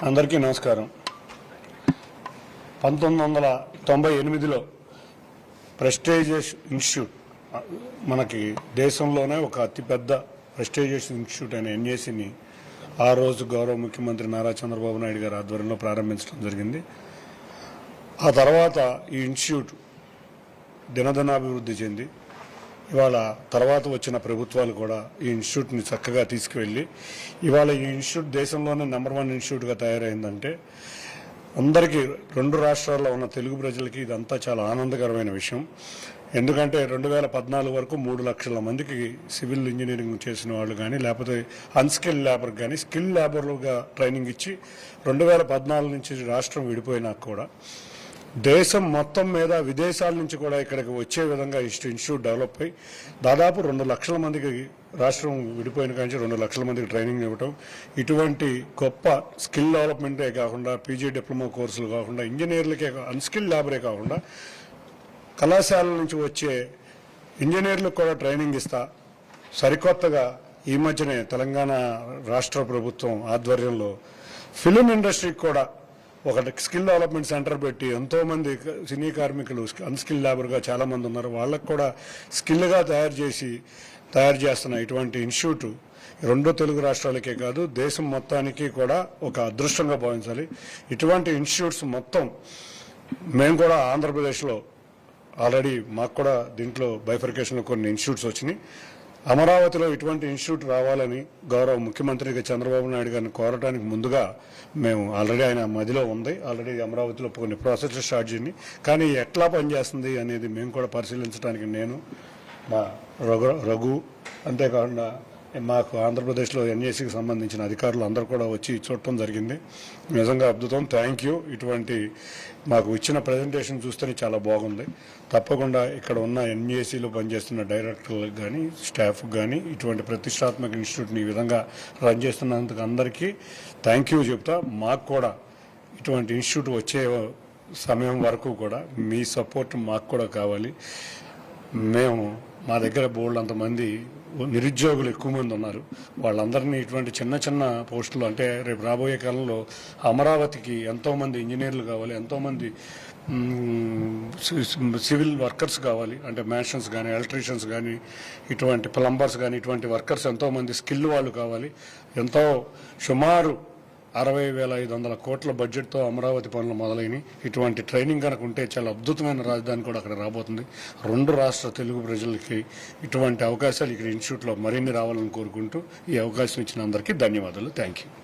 అందరికీ నమస్కారం. 1998లో prestigious institute, మనకి దేశంలోనే ఒక అతిపెద్ద ప్రెస్టీజియస్ ఇన్స్టిట్యూట్ అయిన ఎన్ఏసిని ఆ రోజు గౌరవ ముఖ్యమంత్రి నారా చంద్రబాబు నాయుడు గారి ఆధ్వర్యంలో ప్రారంభించడం జరిగింది. ఆ తర్వాత ఈ ఇన్స్టిట్యూట్ దినదినాభివృద్ధి చెంది ఇవాళ తర్వాత వచ్చిన ప్రభుత్వాలు కూడా ఈ ఇన్స్టిట్యూట్ని చక్కగా తీసుకువెళ్ళి ఇవాళ ఈ ఇన్స్టిట్యూట్ దేశంలోనే నెంబర్ 1 ఇన్స్టిట్యూట్గా తయారైందంటే అందరికీ, రెండు రాష్ట్రాల్లో ఉన్న తెలుగు ప్రజలకి ఇదంతా చాలా ఆనందకరమైన విషయం. ఎందుకంటే 2014 వరకు 3 లక్షల మందికి సివిల్ ఇంజనీరింగ్ చేసిన వాళ్ళు కానీ, లేకపోతే అన్స్కిల్ లేబర్ కానీ స్కిల్ లేబర్లుగా ట్రైనింగ్ ఇచ్చి 2014 నుంచి రాష్ట్రం విడిపోయినాక కూడా దేశం మొత్తం మీద విదేశాల నుంచి కూడా ఇక్కడికి వచ్చే విధంగా ఇన్స్టిట్యూట్ డెవలప్ అయ్యి దాదాపు 2 లక్షల మందికి, రాష్ట్రం విడిపోయిన కానీ 2 లక్షల మందికి ట్రైనింగ్ ఇవ్వటం, ఇటువంటి గొప్ప స్కిల్ డెవలప్మెంటే కాకుండా పీజీ డిప్లొమా కోర్సులు కాకుండా ఇంజనీర్లకే, అన్స్కిల్ లేబరే కాకుండా కళాశాలల నుంచి వచ్చే ఇంజనీర్లకు కూడా ట్రైనింగ్ ఇస్తా సరికొత్తగా ఈ మధ్యనే తెలంగాణ రాష్ట్ర ప్రభుత్వం ఆధ్వర్యంలో ఫిలిం ఇండస్ట్రీకి కూడా ఒక స్కిల్ డెవలప్మెంట్ సెంటర్ పెట్టి ఎంతోమంది సినీ కార్మికులు అన్స్కిల్ లేబర్గా చాలామంది ఉన్నారు, వాళ్ళకు కూడా స్కిల్గా తయారు చేస్తున్న ఇటువంటి ఇన్స్టిట్యూట్ రెండు తెలుగు రాష్ట్రాలకే కాదు దేశం మొత్తానికి కూడా ఒక అదృష్టంగా భావించాలి. ఇటువంటి ఇన్స్టిట్యూట్స్ మొత్తం మేము కూడా ఆంధ్రప్రదేశ్లో ఆల్రెడీ మాకు కూడా దీంట్లో బైఫర్కేషన్లో కొన్ని ఇన్స్టిట్యూట్స్ వచ్చినాయి. అమరావతిలో ఇటువంటి ఇన్స్టిట్యూట్ రావాలని గౌరవ ముఖ్యమంత్రిగా చంద్రబాబు నాయుడు గారిని కోరటానికి ముందుగా మేము ఆల్రెడీ ఆయన మదిలో ఉంది. ఆల్రెడీ అమరావతిలో కొన్ని ప్రాసెస్లు స్టార్ట్ చేయండి, కానీ ఎట్లా పనిచేస్తుంది అనేది మేము కూడా పరిశీలించడానికి నేను, మా రఘు, అంతేకాకుండా మాకు ఆంధ్రప్రదేశ్లో ఎన్ఏసీకి సంబంధించిన అధికారులు అందరూ కూడా వచ్చి చూడటం జరిగింది. నిజంగా అద్భుతం. Thank you. ఇటువంటి మాకు ఇచ్చిన ప్రజెంటేషన్ చూస్తేనే చాలా బాగుంది. తప్పకుండా ఇక్కడ ఉన్న ఎన్ఏసీలో పనిచేస్తున్న డైరెక్టర్లకు కానీ, స్టాఫ్కి కానీ, ఇటువంటి ప్రతిష్టాత్మక ఇన్స్టిట్యూట్ని ఈ విధంగా రన్ చేస్తున్నందుకు అందరికీ థ్యాంక్ యూ చెప్తా. మాకు కూడా ఇటువంటి ఇన్స్టిట్యూట్ వచ్చే సమయం వరకు కూడా మీ సపోర్ట్ మాకు కూడా కావాలి. మా దగ్గర బోల్డ్ అంతమంది నిరుద్యోగులు ఎక్కువ మంది ఉన్నారు. వాళ్ళందరినీ ఇటువంటి చిన్న చిన్న పోస్టులు, అంటే రేపు రాబోయే కాలంలో అమరావతికి ఎంతోమంది ఇంజనీర్లు కావాలి, ఎంతోమంది సివిల్ వర్కర్స్ కావాలి, అంటే మ్యాషన్స్ కానీ, ఎలక్ట్రీషియన్స్ కానీ, ఇటువంటి ప్లంబర్స్ కానీ, ఇటువంటి వర్కర్స్ ఎంతోమంది స్కిల్ వాళ్ళు కావాలి. ఎంతో సుమారు 60,500 కోట్ల బడ్జెట్తో అమరావతి పనులు మొదలైనవి. ఇటువంటి ట్రైనింగ్ కనుక ఉంటే చాలా అద్భుతమైన రాజధాని కూడా అక్కడ రాబోతుంది. రెండు రాష్ట్ర తెలుగు ప్రజలకి ఇటువంటి అవకాశాలు ఇక్కడ ఇన్స్టిట్యూట్లో మరిన్ని రావాలని కోరుకుంటూ ఈ అవకాశం ఇచ్చిన అందరికీ ధన్యవాదాలు. Thank you.